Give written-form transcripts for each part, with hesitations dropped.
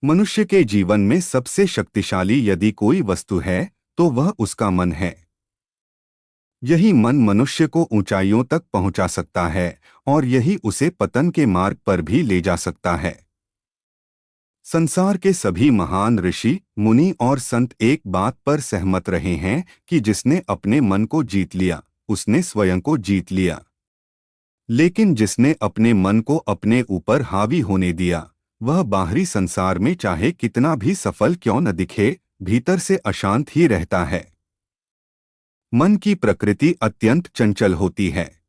मनुष्य के जीवन में सबसे शक्तिशाली यदि कोई वस्तु है तो वह उसका मन है। यही मन मनुष्य को ऊंचाइयों तक पहुंचा सकता है और यही उसे पतन के मार्ग पर भी ले जा सकता है। संसार के सभी महान ऋषि, मुनि और संत एक बात पर सहमत रहे हैं कि जिसने अपने मन को जीत लिया, उसने स्वयं को जीत लिया। लेकिन जिसने अपने मन को अपने ऊपर हावी होने दिया, वह बाहरी संसार में चाहे कितना भी सफल क्यों न दिखे, भीतर से अशांत ही रहता है। मन की प्रकृति अत्यंत चंचल होती है।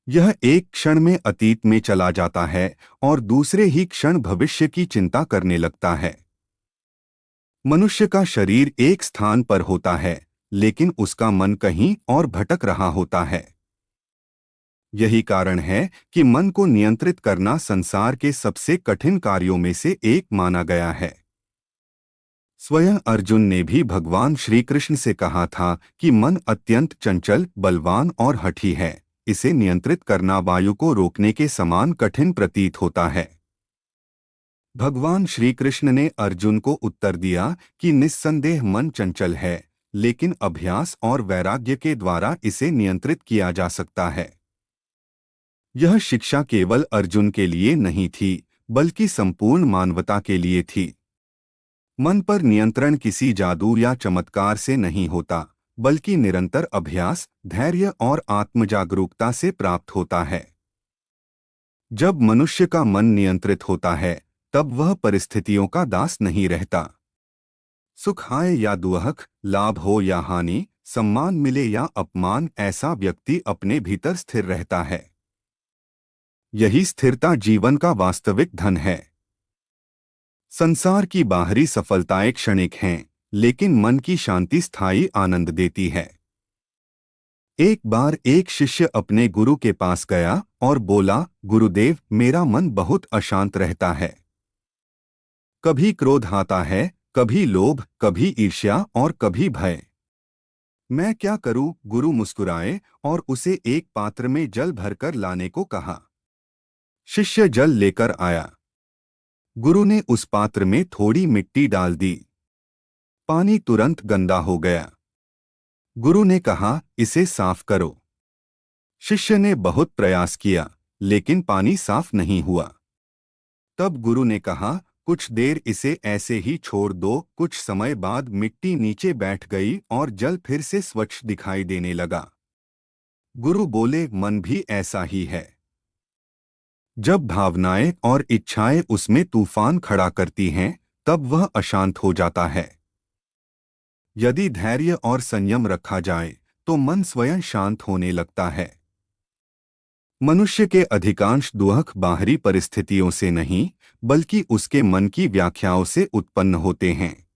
यह एक क्षण में अतीत में चला जाता है और दूसरे ही क्षण भविष्य की चिंता करने लगता है। मनुष्य का शरीर एक स्थान पर होता है, लेकिन उसका मन कहीं और भटक रहा होता है। यही कारण है कि मन को नियंत्रित करना संसार के सबसे कठिन कार्यों में से एक माना गया है। स्वयं अर्जुन ने भी भगवान श्री कृष्ण से कहा था कि मन अत्यंत चंचल, बलवान और हठी है। इसे नियंत्रित करना वायु को रोकने के समान कठिन प्रतीत होता है। भगवान श्री कृष्ण ने अर्जुन को उत्तर दिया कि निस्संदेह मन चंचल है, लेकिन अभ्यास और वैराग्य के द्वारा इसे नियंत्रित किया जा सकता है। यह शिक्षा केवल अर्जुन के लिए नहीं थी, बल्कि संपूर्ण मानवता के लिए थी। मन पर नियंत्रण किसी जादू या चमत्कार से नहीं होता, बल्कि निरंतर अभ्यास, धैर्य और आत्मजागरूकता से प्राप्त होता है। जब मनुष्य का मन नियंत्रित होता है, तब वह परिस्थितियों का दास नहीं रहता। सुख आए या दुख, लाभ हो या हानि, सम्मान मिले या अपमान, ऐसा व्यक्ति अपने भीतर स्थिर रहता है। यही स्थिरता जीवन का वास्तविक धन है। संसार की बाहरी सफलताएं क्षणिक हैं, लेकिन मन की शांति स्थायी आनंद देती है। एक बार एक शिष्य अपने गुरु के पास गया और बोला, गुरुदेव, मेरा मन बहुत अशांत रहता है। कभी क्रोध आता है, कभी लोभ, कभी ईर्ष्या और कभी भय। मैं क्या करूं? गुरु मुस्कुराए और उसे एक पात्र में जल भरकर लाने को कहा। शिष्य जल लेकर आया। गुरु ने उस पात्र में थोड़ी मिट्टी डाल दी। पानी तुरंत गंदा हो गया। गुरु ने कहा, इसे साफ करो। शिष्य ने बहुत प्रयास किया, लेकिन पानी साफ नहीं हुआ। तब गुरु ने कहा, कुछ देर इसे ऐसे ही छोड़ दो। कुछ समय बाद मिट्टी नीचे बैठ गई और जल फिर से स्वच्छ दिखाई देने लगा। गुरु बोले, मन भी ऐसा ही है। जब भावनाएं और इच्छाएं उसमें तूफान खड़ा करती हैं, तब वह अशांत हो जाता है। यदि धैर्य और संयम रखा जाए, तो मन स्वयं शांत होने लगता है। मनुष्य के अधिकांश दुख बाहरी परिस्थितियों से नहीं, बल्कि उसके मन की व्याख्याओं से उत्पन्न होते हैं।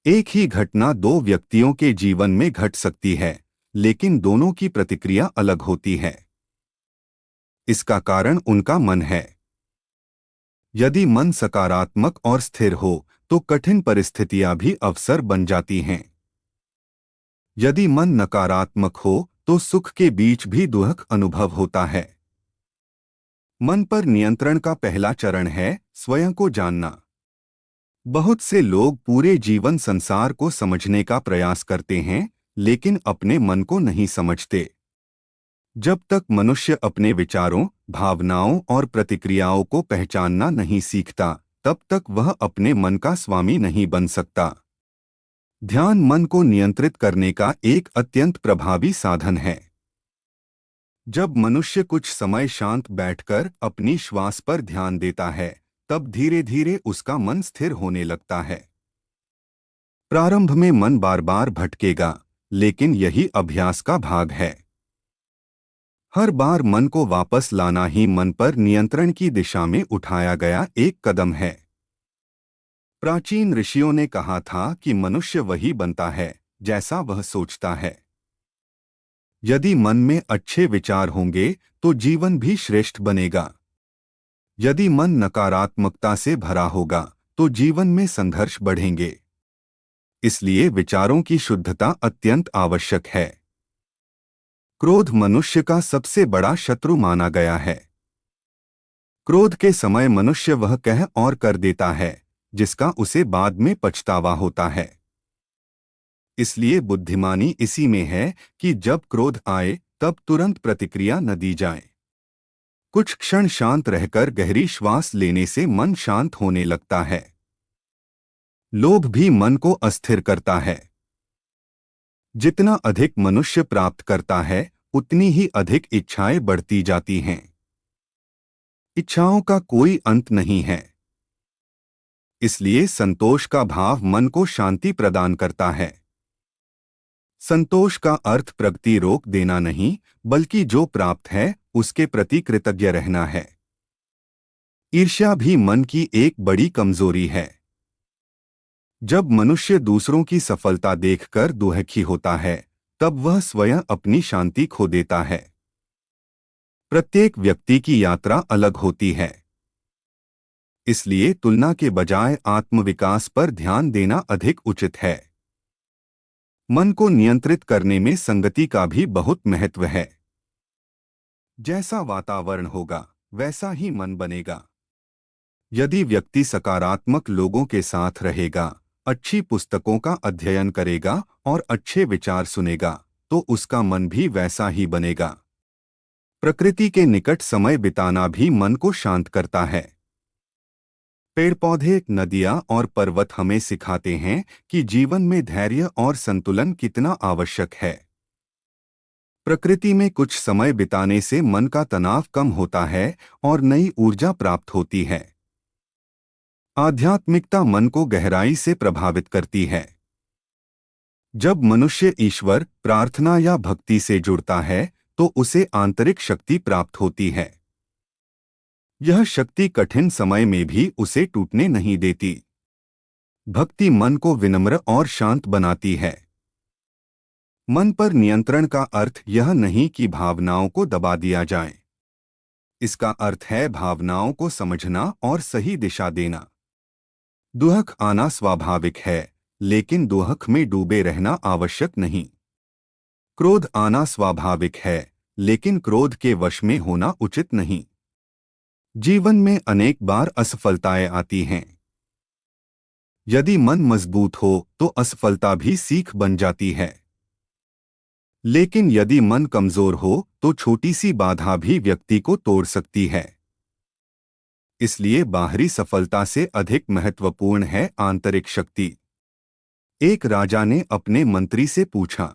एक ही घटना दो व्यक्तियों के जीवन में घट सकती है, लेकिन दोनों की प्रतिक्रिया अलग होती है। इसका कारण उनका मन है। यदि मन सकारात्मक और स्थिर हो, तो कठिन परिस्थितियां भी अवसर बन जाती हैं। यदि मन नकारात्मक हो, तो सुख के बीच भी दुख अनुभव होता है। मन पर नियंत्रण का पहला चरण है स्वयं को जानना। बहुत से लोग पूरे जीवन संसार को समझने का प्रयास करते हैं, लेकिन अपने मन को नहीं समझते। जब तक मनुष्य अपने विचारों, भावनाओं और प्रतिक्रियाओं को पहचानना नहीं सीखता, तब तक वह अपने मन का स्वामी नहीं बन सकता। ध्यान मन को नियंत्रित करने का एक अत्यंत प्रभावी साधन है। जब मनुष्य कुछ समय शांत बैठकर अपनी श्वास पर ध्यान देता है, तब धीरे धीरे उसका मन स्थिर होने लगता है। प्रारंभ में मन बार बार भटकेगा, लेकिन यही अभ्यास का भाग है। हर बार मन को वापस लाना ही मन पर नियंत्रण की दिशा में उठाया गया एक कदम है। प्राचीन ऋषियों ने कहा था कि मनुष्य वही बनता है जैसा वह सोचता है। यदि मन में अच्छे विचार होंगे तो जीवन भी श्रेष्ठ बनेगा। यदि मन नकारात्मकता से भरा होगा तो जीवन में संघर्ष बढ़ेंगे। इसलिए विचारों की शुद्धता अत्यंत आवश्यक है। क्रोध मनुष्य का सबसे बड़ा शत्रु माना गया है। क्रोध के समय मनुष्य वह कह और कर देता है जिसका उसे बाद में पछतावा होता है। इसलिए बुद्धिमानी इसी में है कि जब क्रोध आए तब तुरंत प्रतिक्रिया न दी जाए। कुछ क्षण शांत रहकर गहरी श्वास लेने से मन शांत होने लगता है। लोभ भी मन को अस्थिर करता है। जितना अधिक मनुष्य प्राप्त करता है उतनी ही अधिक इच्छाएं बढ़ती जाती हैं। इच्छाओं का कोई अंत नहीं है। इसलिए संतोष का भाव मन को शांति प्रदान करता है। संतोष का अर्थ प्रगति रोक देना नहीं, बल्कि जो प्राप्त है उसके प्रति कृतज्ञ रहना है। ईर्ष्या भी मन की एक बड़ी कमजोरी है। जब मनुष्य दूसरों की सफलता देखकर दुखी होता है तब वह स्वयं अपनी शांति खो देता है। प्रत्येक व्यक्ति की यात्रा अलग होती है। इसलिए तुलना के बजाय आत्मविकास पर ध्यान देना अधिक उचित है। मन को नियंत्रित करने में संगति का भी बहुत महत्व है। जैसा वातावरण होगा वैसा ही मन बनेगा। यदि व्यक्ति सकारात्मक लोगों के साथ रहेगा, अच्छी पुस्तकों का अध्ययन करेगा और अच्छे विचार सुनेगा तो उसका मन भी वैसा ही बनेगा। प्रकृति के निकट समय बिताना भी मन को शांत करता है। पेड़ पौधे, नदियाँ और पर्वत हमें सिखाते हैं कि जीवन में धैर्य और संतुलन कितना आवश्यक है। प्रकृति में कुछ समय बिताने से मन का तनाव कम होता है और नई ऊर्जा प्राप्त होती है। आध्यात्मिकता मन को गहराई से प्रभावित करती है। जब मनुष्य ईश्वर, प्रार्थना या भक्ति से जुड़ता है तो उसे आंतरिक शक्ति प्राप्त होती है। यह शक्ति कठिन समय में भी उसे टूटने नहीं देती। भक्ति मन को विनम्र और शांत बनाती है। मन पर नियंत्रण का अर्थ यह नहीं कि भावनाओं को दबा दिया जाए। इसका अर्थ है भावनाओं को समझना और सही दिशा देना। दुख आना स्वाभाविक है, लेकिन दुख में डूबे रहना आवश्यक नहीं। क्रोध आना स्वाभाविक है, लेकिन क्रोध के वश में होना उचित नहीं। जीवन में अनेक बार असफलताएं आती हैं। यदि मन मजबूत हो तो असफलता भी सीख बन जाती है। लेकिन यदि मन कमजोर हो तो छोटी सी बाधा भी व्यक्ति को तोड़ सकती है। इसलिए बाहरी सफलता से अधिक महत्वपूर्ण है आंतरिक शक्ति। एक राजा ने अपने मंत्री से पूछा,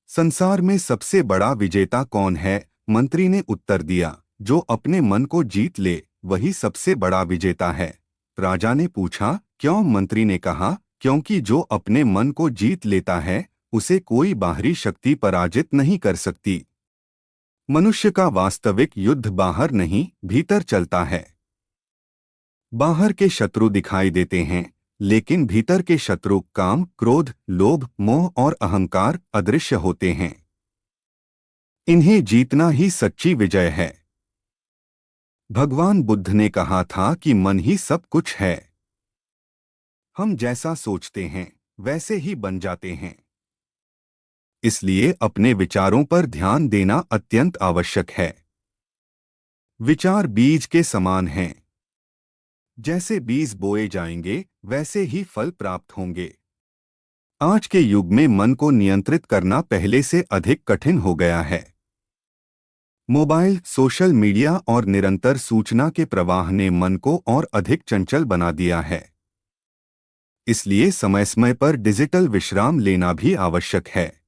संसार में सबसे बड़ा विजेता कौन है? मंत्री ने उत्तर दिया, जो अपने मन को जीत ले वही सबसे बड़ा विजेता है। राजा ने पूछा, क्यों? मंत्री ने कहा, क्योंकि जो अपने मन को जीत लेता है उसे कोई बाहरी शक्ति पराजित नहीं कर सकती। मनुष्य का वास्तविक युद्ध बाहर नहीं, भीतर चलता है। बाहर के शत्रु दिखाई देते हैं, लेकिन भीतर के शत्रु काम, क्रोध, लोभ, मोह और अहंकार अदृश्य होते हैं। इन्हें जीतना ही सच्ची विजय है। भगवान बुद्ध ने कहा था कि मन ही सब कुछ है। हम जैसा सोचते हैं वैसे ही बन जाते हैं। इसलिए अपने विचारों पर ध्यान देना अत्यंत आवश्यक है। विचार बीज के समान हैं। जैसे बीज बोए जाएंगे वैसे ही फल प्राप्त होंगे। आज के युग में मन को नियंत्रित करना पहले से अधिक कठिन हो गया है। मोबाइल, सोशल मीडिया और निरंतर सूचना के प्रवाह ने मन को और अधिक चंचल बना दिया है। इसलिए समय समय पर डिजिटल विश्राम लेना भी आवश्यक है।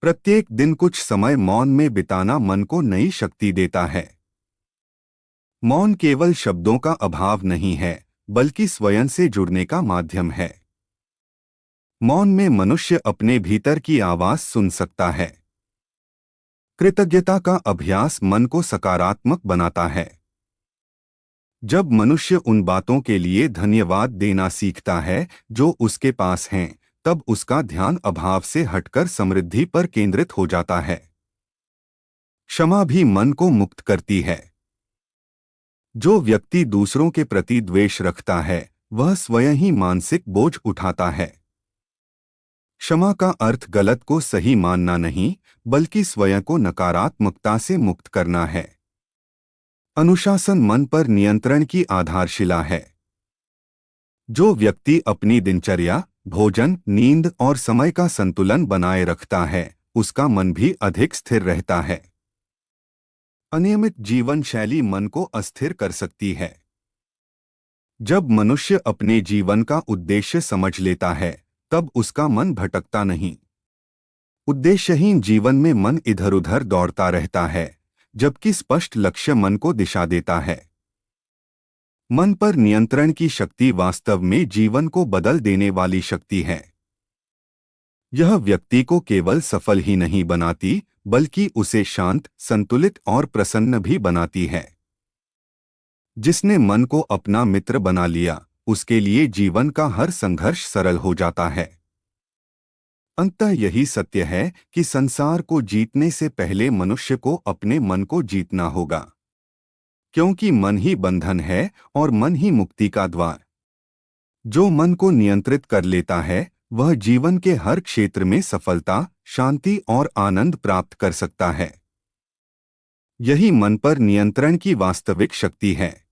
प्रत्येक दिन कुछ समय मौन में बिताना मन को नई शक्ति देता है। मौन केवल शब्दों का अभाव नहीं है, बल्कि स्वयं से जुड़ने का माध्यम है। मौन में मनुष्य अपने भीतर की आवाज सुन सकता है। कृतज्ञता का अभ्यास मन को सकारात्मक बनाता है। जब मनुष्य उन बातों के लिए धन्यवाद देना सीखता है जो उसके पास हैं, तब उसका ध्यान अभाव से हटकर समृद्धि पर केंद्रित हो जाता है। क्षमा भी मन को मुक्त करती है। जो व्यक्ति दूसरों के प्रति द्वेष रखता है वह स्वयं ही मानसिक बोझ उठाता है। क्षमा का अर्थ गलत को सही मानना नहीं, बल्कि स्वयं को नकारात्मकता से मुक्त करना है। अनुशासन मन पर नियंत्रण की आधारशिला है। जो व्यक्ति अपनी दिनचर्या, भोजन, नींद और समय का संतुलन बनाए रखता है, उसका मन भी अधिक स्थिर रहता है। अनियमित जीवन शैली मन को अस्थिर कर सकती है। जब मनुष्य अपने जीवन का उद्देश्य समझ लेता है, तब उसका मन भटकता नहीं। उद्देश्यहीन जीवन में मन इधर-उधर दौड़ता रहता है, जबकि स्पष्ट लक्ष्य मन को दिशा देता है। मन पर नियंत्रण की शक्ति वास्तव में जीवन को बदल देने वाली शक्ति है। यह व्यक्ति को केवल सफल ही नहीं बनाती, बल्कि उसे शांत, संतुलित और प्रसन्न भी बनाती है। जिसने मन को अपना मित्र बना लिया, उसके लिए जीवन का हर संघर्ष सरल हो जाता है। अंततः यही सत्य है कि संसार को जीतने से पहले मनुष्य को अपने मन को जीतना होगा, क्योंकि मन ही बंधन है और मन ही मुक्ति का द्वार। जो मन को नियंत्रित कर लेता है, वह जीवन के हर क्षेत्र में सफलता, शांति और आनंद प्राप्त कर सकता है। यही मन पर नियंत्रण की वास्तविक शक्ति है।